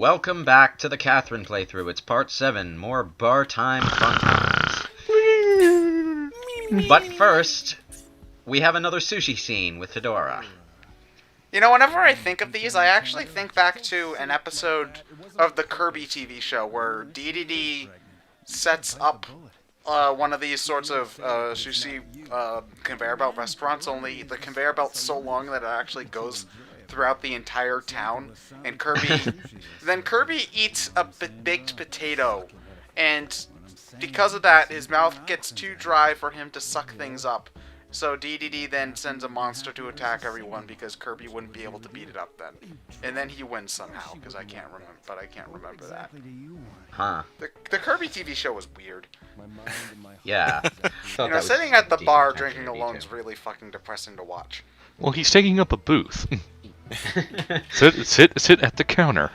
Welcome back to the Catherine playthrough. It's part 7, more bar time fun times. But first, we have another sushi scene with Fedora. You know, whenever I think of these, I actually think back to an episode of the Kirby TV show where DDD sets up one of these sorts of sushi conveyor belt restaurants, only the conveyor belt's so long that it actually goes throughout the entire town, and Kirby eats a baked potato, and because of that, his mouth gets too dry for him to suck things up. So DDD then sends a monster to attack everyone because Kirby wouldn't be able to beat it up then. And then he wins somehow, because I can't remember that. Huh. The Kirby TV show was weird. Yeah. You know, sitting at the bar drinking alone is really fucking depressing to watch. Well, he's taking up a booth. sit at the counter.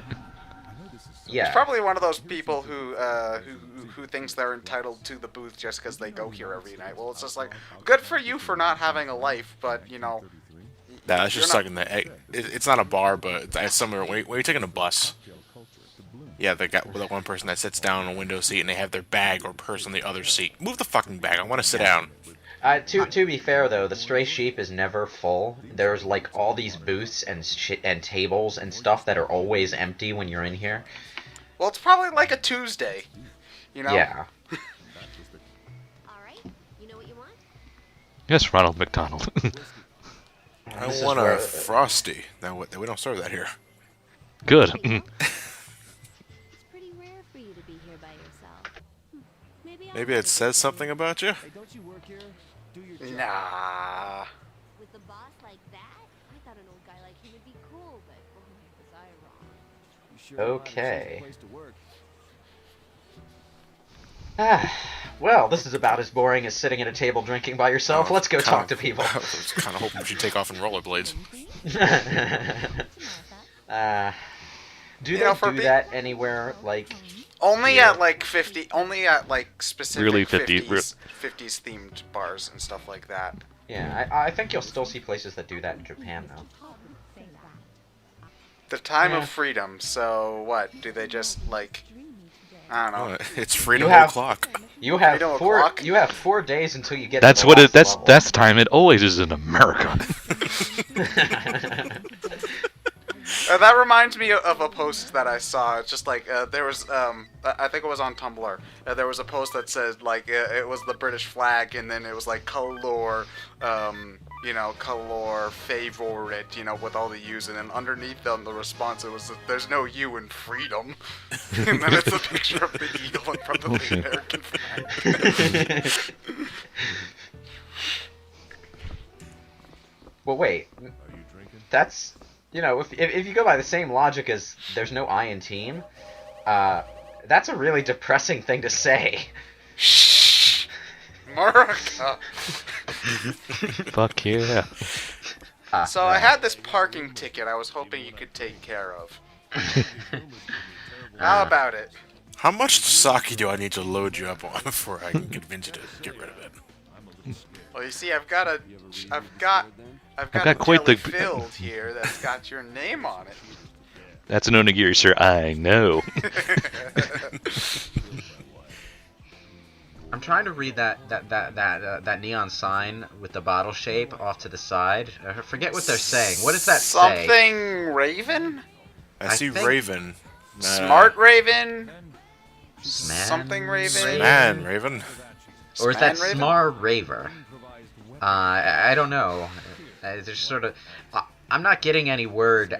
Yeah. He's probably one of those people who thinks they're entitled to the booth just because they go here every night. Well, it's just like, good for you for not having a life, but, you know... Nah, it's just sucking the egg. It's not a bar, but it's somewhere when you're taking a bus. Yeah, the one person that sits down on a window seat and they have their bag or purse on the other seat. Move the fucking bag. I want to sit down. To be fair though, the Stray Sheep is never full. There's like all these booths and tables and stuff that are always empty when you're in here. Well, it's probably like a Tuesday, you know? Yeah. Alright, you know what you want? Yes, Ronald McDonald. I want a Frosty. Now, we don't serve that here. Good. It's pretty rare for you to be here by yourself. Maybe it says something about you? Nah. With a boss like that, I thought an old guy like him would be cool, but boy, was I wrong. Okay. Well, this is about as boring as sitting at a table drinking by yourself. Let's go talk to people. I was kind of hoping she'd take off in rollerblades. Do they do that anywhere, like... Only at like specific Really 50s themed bars and stuff like that. Yeah, I think you'll still see places that do that in Japan, though. The time of freedom, so what? Do they just, like... I don't know. It's freedom o'clock. You have You have 4 days until you get. That's to what it. level. That's the time it always is in America. That reminds me of a post that I saw. It's just like there was, I think it was on Tumblr. There was a post that said like it was the British flag, and then it was like color, you know, color favorite, you know, with all the U's, and then underneath them the response it was there's no U in freedom, and then it's a picture of the eagle in front of the American flag. Well, wait. That's. You know, if you go by the same logic as there's no I in team, that's a really depressing thing to say. Shh, America. Fuck yeah. So I had this parking ticket I was hoping you could take care of. How about it? How much sake do I need to load you up on before I can convince you to get rid of it? Well, you see, I've got quite the filled here that's got your name on it. That's an onigiri, sir. I know. I'm trying to read that neon sign with the bottle shape off to the side. I forget what they're saying. What does that say? Something Raven? I see think Raven. Smart Raven? Something Raven? Man, Raven. Or is that Sman Raven? Smar Raver? I don't know. There's sort of, I'm not getting any word.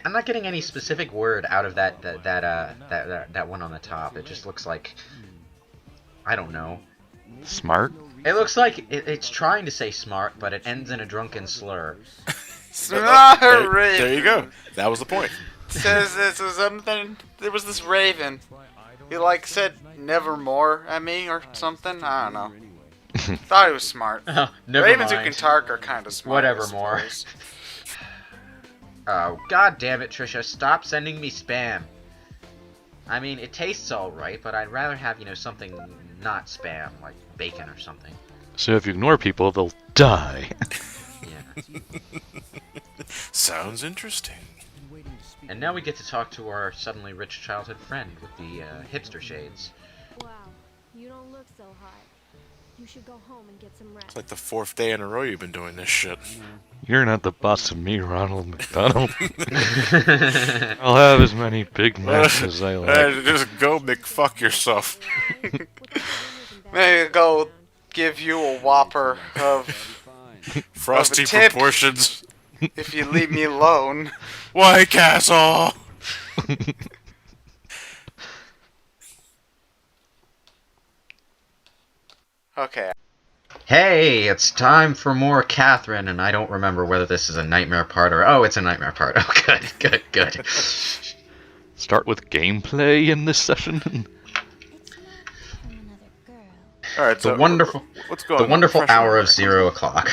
I'm not getting any specific word out of that one on the top. It just looks like, I don't know. Smart? It looks like it's trying to say smart, but it ends in a drunken slur. Smart Raven. There you go. That was the point. Says this was something. There was this Raven. He like said nevermore at me or something. I don't know. Thought he was smart. Oh, never Ravens mind. who can talk are kind of smart. Whatever more. Oh, god damn it, Trisha. Stop sending me spam. I mean, it tastes alright, but I'd rather have, you know, something not spam, like bacon or something. So if you ignore people, they'll die. Yeah. Sounds interesting. And now we get to talk to our suddenly rich childhood friend with the hipster shades. Wow, you don't look so hot. You should go home and get some rest. It's like the 4th day in a row you've been doing this shit. You're not the boss of me, Ronald McDonald. I'll have as many Big Macs as I like. Just go McFuck yourself. There you go. Give you a Whopper of Frosty Of a tip. proportions. if you leave me alone. White Castle! Okay. Hey, it's time for more Catherine, and I don't remember whether this is a nightmare part or... Oh, it's a nightmare part. Oh, good. Start with gameplay in this session. Alright, so The wonderful... what's going The on? wonderful Refresh my hour of memory. 0 o'clock.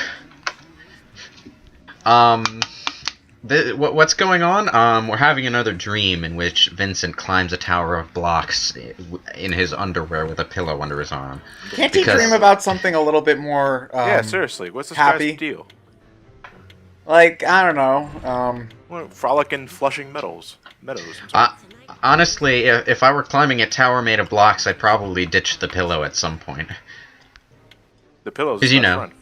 What's going on? We're having another dream in which Vincent climbs a tower of blocks in his underwear with a pillow under his arm. Can't you Because- dream about something a little bit more Yeah, seriously, what's this happy? guy's deal? Like, I don't know. What, frolicking Flushing Meadows. I'm sorry. Honestly, if I were climbing a tower made of blocks, I'd probably ditch the pillow at some point. The pillow's 'cause his you best know. friend.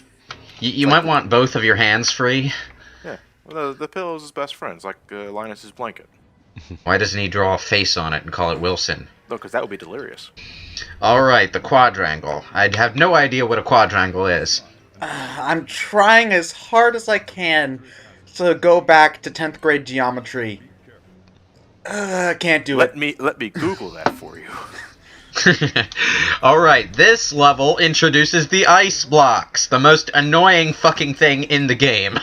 You might want both of your hands free. Yeah, well, the pillow's his best friend. It's like Linus's blanket. Why doesn't he draw a face on it and call it Wilson? No, because that would be delirious. Alright, the quadrangle. I'd have no idea what a quadrangle is. I'm trying as hard as I can to go back to 10th grade geometry. Can't do Let it. me Google that for you. Alright, this level introduces the ice blocks, the most annoying fucking thing in the game.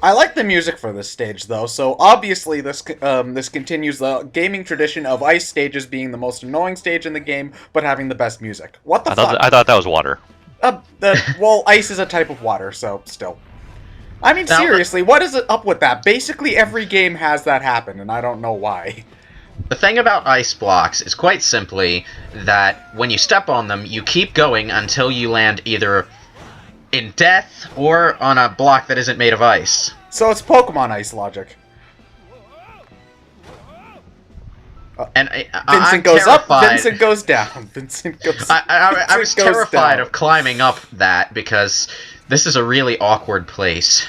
I like the music for this stage, though, so obviously this continues the gaming tradition of ice stages being the most annoying stage in the game, but having the best music. What the fuck? I thought that was water. Well, ice is a type of water, so still. I mean, Now, seriously, what is it up with that? Basically, every game has that happen, and I don't know why. The thing about ice blocks is quite simply that when you step on them, you keep going until you land either in death or on a block that isn't made of ice. So it's Pokemon Ice logic. And Vincent I'm goes terrified. up, Vincent goes down. Vincent goes I was Vincent goes terrified down. of climbing up that because this is a really awkward place.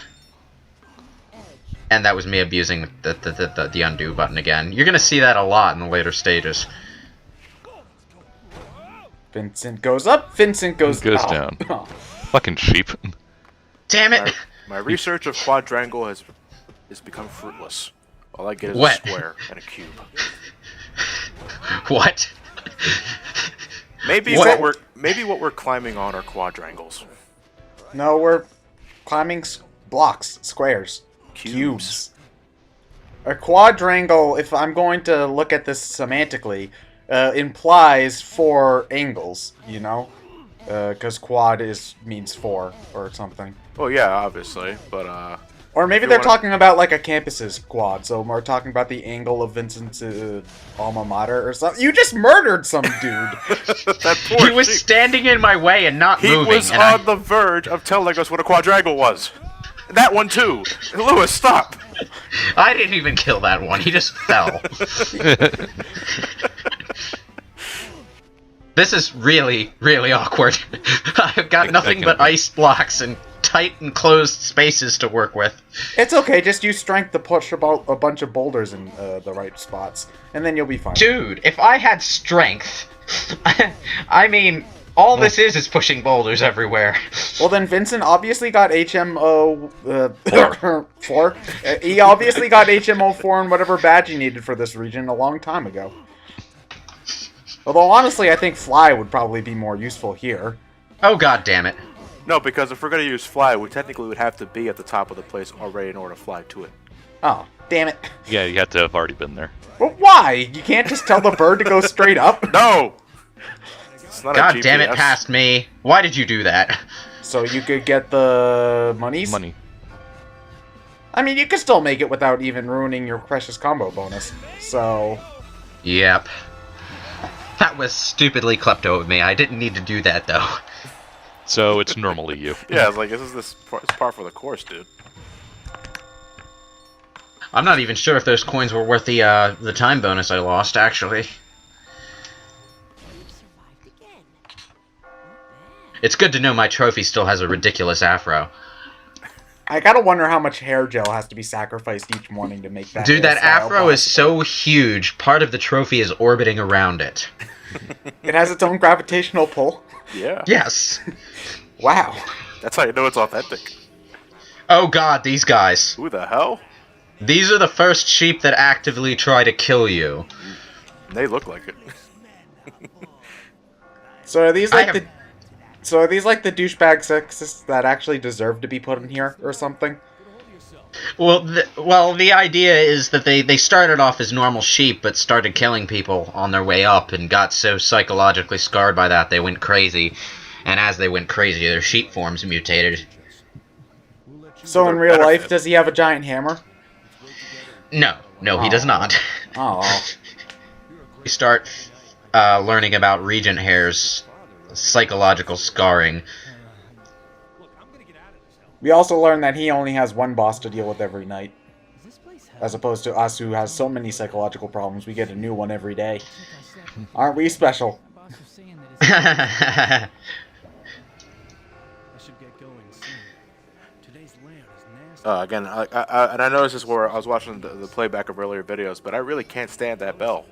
And that was me abusing the undo button again. You're gonna see that a lot in the later stages. Vincent goes up, Vincent goes Down. Oh. Fucking sheep. Damn it! My research of quadrangle has become fruitless. All I get is What? a square and a cube. What? Maybe What? what we're climbing on are quadrangles. No, we're climbing blocks, squares, Cubes. cubes. A quadrangle, if I'm going to look at this semantically, implies 4 angles, you know? Because quad means 4 or something. Well, yeah, obviously, but Or maybe You they're wanna- talking about like a campus's quad, so we're talking about the angle of Vincent's alma mater or something. You just murdered some dude. that poor He was sheep. standing in my way and not He moving. was and on the verge of telling us what a quadrangle was. That one too. Lewis, stop. I didn't even kill that one. He just fell. This is really, really awkward. I've got nothing but ice blocks and tight enclosed spaces to work with. It's okay, just use strength to push about a bunch of boulders in the right spots, and then you'll be fine. Dude, if I had strength, I mean, all this is pushing boulders everywhere. Well, then Vincent obviously got HMO 4. He obviously got HMO 4 and whatever badge he needed for this region a long time ago. Although honestly, I think Fly would probably be more useful here. Oh, god damn it. No, because if we're gonna use fly, we technically would have to be at the top of the place already in order to fly to it. Oh, damn it. Yeah, you have to have already been there. But why? You can't just tell the bird to go straight up? No. It's not a God damn it, GPS. past me. Why did you do that? So you could get the monies? Money. I mean, you could still make it without even ruining your precious combo bonus. So, Yep. That was stupidly klepto of me. I didn't need to do that, though. So it's normally you. Yeah, it's like this is this par for the course, dude. I'm not even sure if those coins were worth the time bonus I lost, actually. You've survived again. Not bad. It's good to know my trophy still has a ridiculous afro. I gotta wonder how much hair gel has to be sacrificed each morning to make that. Dude, that hairstyle afro is possible. so huge, part of the trophy is orbiting around it. It has its own gravitational pull. Yeah. Yes. Wow. That's how you know it's authentic. Oh god, these guys. Who the hell? These are the first sheep that actively try to kill you. They look like it. So are these I like have- the? So are these like the douchebag sexists that actually deserve to be put in here or something? Well, the idea is that they started off as normal sheep, but started killing people on their way up, and got so psychologically scarred by that they went crazy. And as they went crazy, their sheep forms mutated. So in They're real better life, fit. does he have a giant hammer? No, he does not. Oh. We start learning about Regent Hair's psychological scarring. We also learned that he only has one boss to deal with every night, as opposed to us who has so many psychological problems. We get a new one every day. Aren't we special? Again, and I know this is where I was watching the playback of earlier videos, but I really can't stand that bell.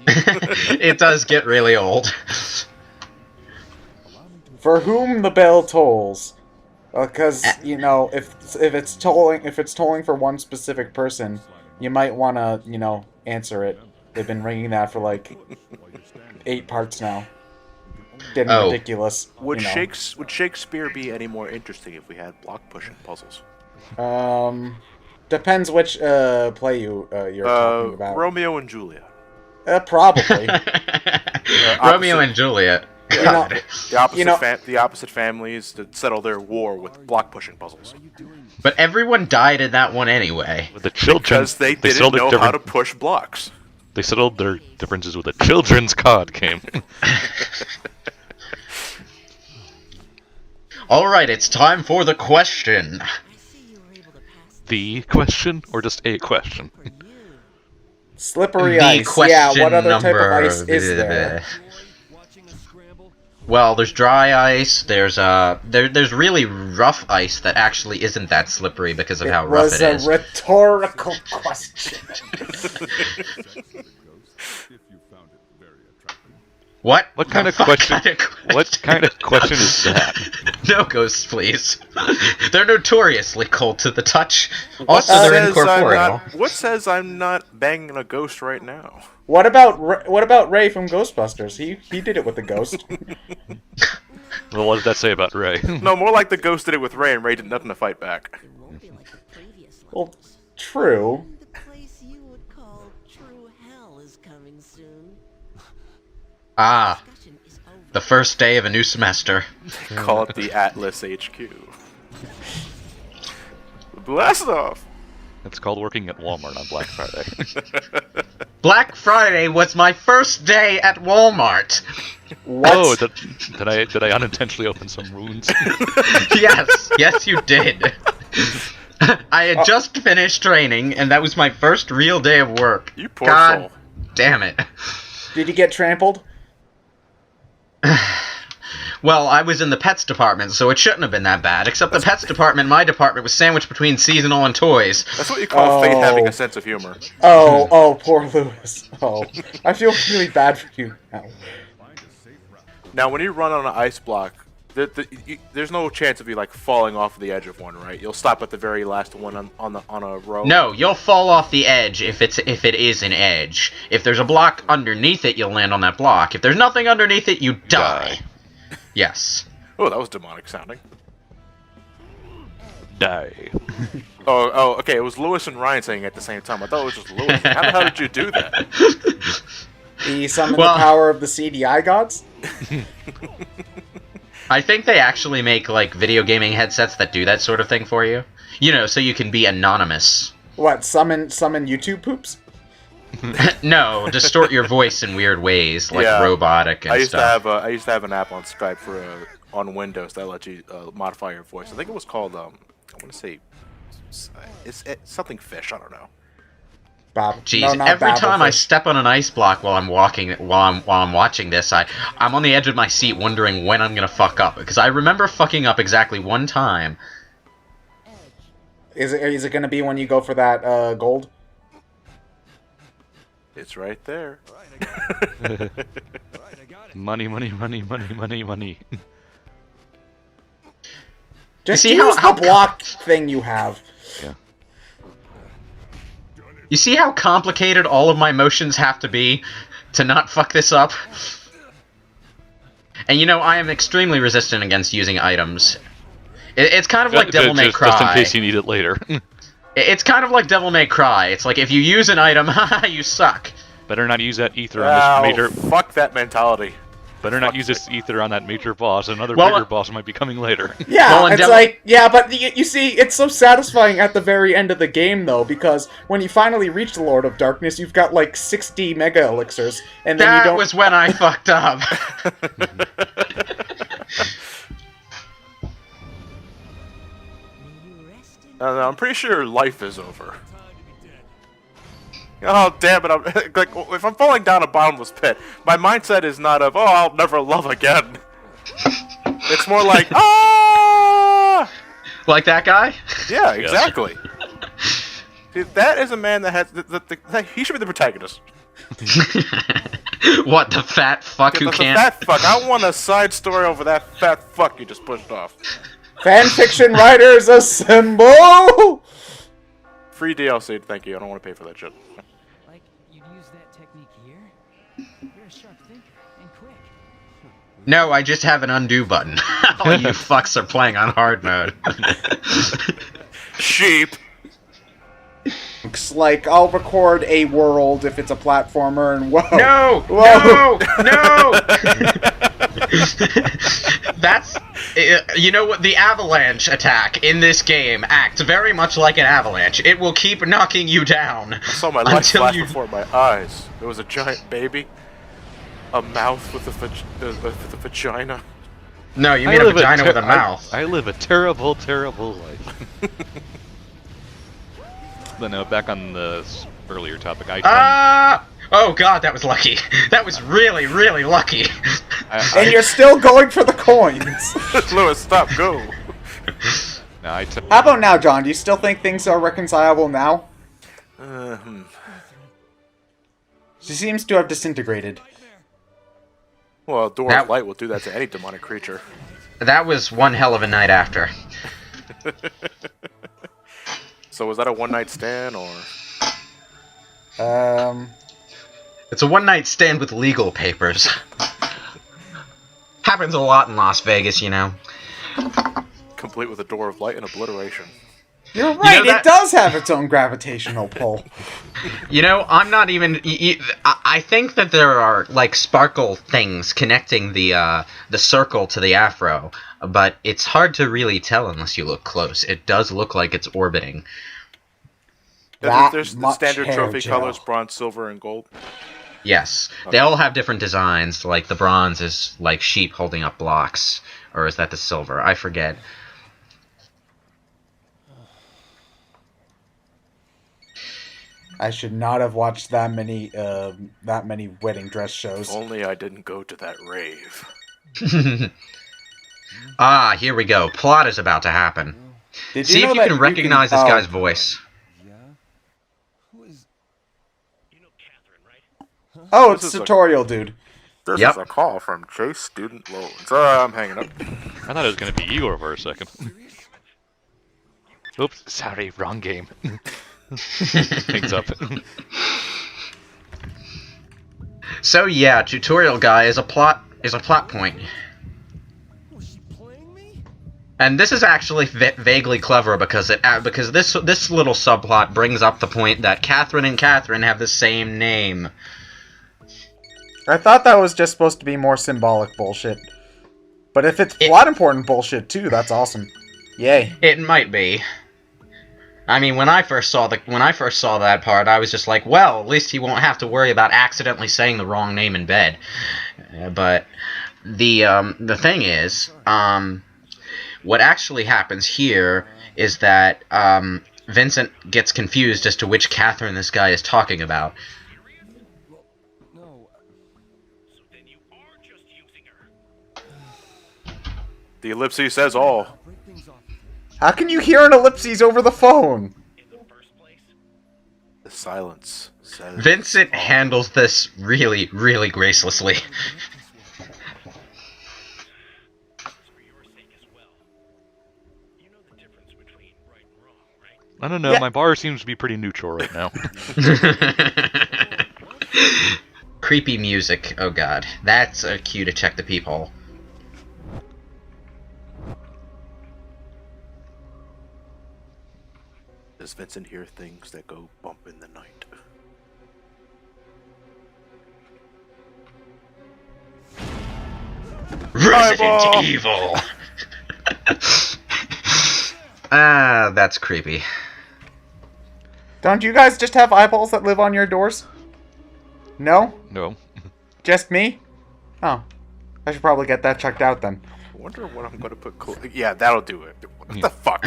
It does get really old. For whom the bell tolls, because you know, if it's tolling for one specific person, you might want to answer it. They've been ringing that for like 8 parts now. Getting Oh. ridiculous. Would you know. would Shakespeare be any more interesting if we had block pushing puzzles? Depends which play you're talking about. Romeo and Juliet. Probably. Romeo and Juliet. You know, The opposite, You know- the opposite families to settle their war with block pushing puzzles But everyone died in that one anyway. With the children, because they didn't settled know their how to push blocks. They settled their differences with a children's COD game. Alright, it's time for the question. I see you were able to pass The question, or just a question? for you. slippery The ice. question Yeah, what other type of number... ice is there? Well, there's dry ice, there's really rough ice that actually isn't that slippery because of how It rough was it a is. rhetorical question. What? What kind of What question? kind of question? What kind of question is that? No ghosts, please. They're notoriously cold to the touch. What Also, they're says I'm incorporeal. not- what says I'm not banging a ghost right now? What about Ray from Ghostbusters? He did it with the ghost. Well, what does that say about Ray? No, more like the ghost did it with Ray, and Ray did nothing to fight back. It won't be like the previous Well, levels. true. The place you would call true hell is coming soon. Ah, Discussion is over. the first day of a new semester. Call it the Atlas HQ. Blast off! It's called working at Walmart on Black Friday. Black Friday was my first day at Walmart. What? Oh, did I unintentionally open some wounds? Yes, you did. I had just finished training, and that was my first real day of work. You poor God soul. damn it. Did you get trampled? Well, I was in the pets department, so it shouldn't have been that bad. Except the pets department, my department, was sandwiched between seasonal and toys. That's what you call fate having Oh. a sense of humor. Oh, poor Lewis. Oh, I feel really bad for you now. Now, when you run on an ice block, there's no chance of you like falling off the edge of one, right? You'll stop at the very last one on a row. No, you'll fall off the edge if it is an edge. If there's a block underneath it, you'll land on that block. If there's nothing underneath it, you die. Yes. Oh, that was demonic sounding. Die. Oh, okay. It was Lewis and Ryan saying it at the same time. I thought it was just Lewis. How the hell did you do that? He summoned Well- the power of the CDI gods? I think they actually make, like, video gaming headsets that do that sort of thing for you. You know, so you can be anonymous. What, summon YouTube poops? No, distort your voice in weird ways, like Yeah. robotic and I used stuff. to have an app on Skype for on Windows that let you modify your voice. I think it was called I want to say it's something fish. I don't know. Jeez, not every time I Babblefish. step on an ice block while I'm watching this, I'm on the edge of my seat wondering when I'm gonna fuck up, because I remember fucking up exactly one time. Is it going to be when you go for that gold? It's right there. Money, money, money, money, money, money. Just see use how the block thing you have. Yeah. You see how complicated all of my motions have to be to not fuck this up? And you know, I am extremely resistant against using items. It's kind of like Devil May Cry. Just in case you need it later. It's kind of like Devil May Cry. It's like, if you use an item, haha, you suck. Better not use that ether on this major. Fuck that mentality. Better not use this ether on that major boss. Another Well, bigger boss might be coming later. Yeah, Well, it's like, yeah, but you see, it's so satisfying at the very end of the game, though, because when you finally reach the Lord of Darkness, you've got like 60 mega elixirs, and then you That don't. was when I fucked up. I'm pretty sure life is over. Oh, damn it, I'm, like, if I'm falling down a bottomless pit, my mindset is not of, oh, I'll never love again. It's more like, ah! Like that guy? Yeah, exactly. See, that is a man that has, he should be the protagonist. What, the fat fuck who That's can't... a fat fuck. I want a side story over that fat fuck you just pushed off. Fanfiction writers assemble! Free DLC, thank you. I don't want to pay for that shit. Like, you'd use that technique here? You're a sharp thinker, and quick. No, I just have an undo button. All you fucks are playing on hard mode. Sheep. Like, I'll record a world if it's a platformer, and whoa. No! Whoa. No! That's... You know what? The avalanche attack in this game acts very much like an avalanche. It will keep knocking you down. I saw my life until flash you... before my eyes. There was a giant baby. A mouth with a vagina. No, you mean a vagina with a mouth. I live a terrible, terrible life. But no, back on the earlier topic, Oh god, that was lucky. That was really, really lucky. And you're still going for the coins. Lewis, stop, go. How about now, John? Do you still think things are reconcilable now? She seems to have disintegrated. Well, Door of Light will do that to any demonic creature. That was one hell of a night after. So was that a one-night stand, or...? It's a one-night stand with legal papers. Happens a lot in Las Vegas, you know. Complete with a Door of Light and obliteration. You're right, You know it does have its own gravitational pull. You know, I'm not even... I think that there are, like, sparkle things connecting the circle to the afro, but it's hard to really tell unless you look close. It does look like it's orbiting. There's the much standard hair trophy gel. colors, bronze, silver, and gold. Yes. They all have different designs, like the bronze is like sheep holding up blocks, or is that the silver? I forget. I should not have watched that many wedding dress shows. Only I didn't go to that rave. Ah, here we go. Plot is about to happen. Did See know if you that can recognize this oh, guy's voice. Oh, it's This is a- tutorial, dude. This Yep. is a call from Chase Student Loans. I'm hanging up. I thought it was going to be Igor for a second. Oops, sorry, wrong game. Hangs up. So yeah, tutorial guy is a plot point. And this is actually vaguely clever because this little subplot brings up the point that Catherine and Catherine have the same name. I thought that was just supposed to be more symbolic bullshit. But if it's plot important bullshit too, that's awesome. Yay. It might be. I mean, when I first saw that part, I was just like, well, at least he won't have to worry about accidentally saying the wrong name in bed. But the thing is, what actually happens here is that Vincent gets confused as to which Catherine this guy is talking about. No. The ellipsis says all. Break things off. How can you hear an ellipses over the phone? The silence says Vincent handles this really, really gracelessly. I don't know. Yeah. My bar seems to be pretty neutral right now. Creepy music. Oh god. That's a cue to check the peephole. Does Vincent hear things that go bump in the night? Resident Evil! Ah, that's creepy. Don't you guys just have eyeballs that live on your doors? No? No. Just me? Oh. I should probably get that checked out then. I wonder what I'm gonna put. Yeah, that'll do it. What the fuck?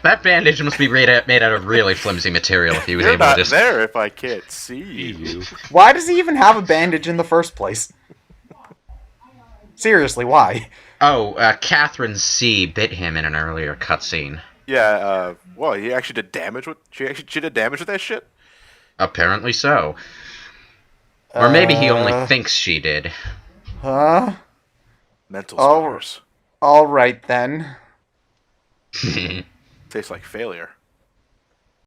That bandage must be made out of really flimsy material if he was You're able to not just... there if I can't see you. You. Why does he even have a bandage in the first place? Seriously, why? Oh, Catherine C. bit him in an earlier cutscene. Yeah. Well, he actually did damage with. She did damage with that shit. Apparently so. Or maybe he only thinks she did. Huh? Mental Oh. scars. Alright then. Tastes like failure.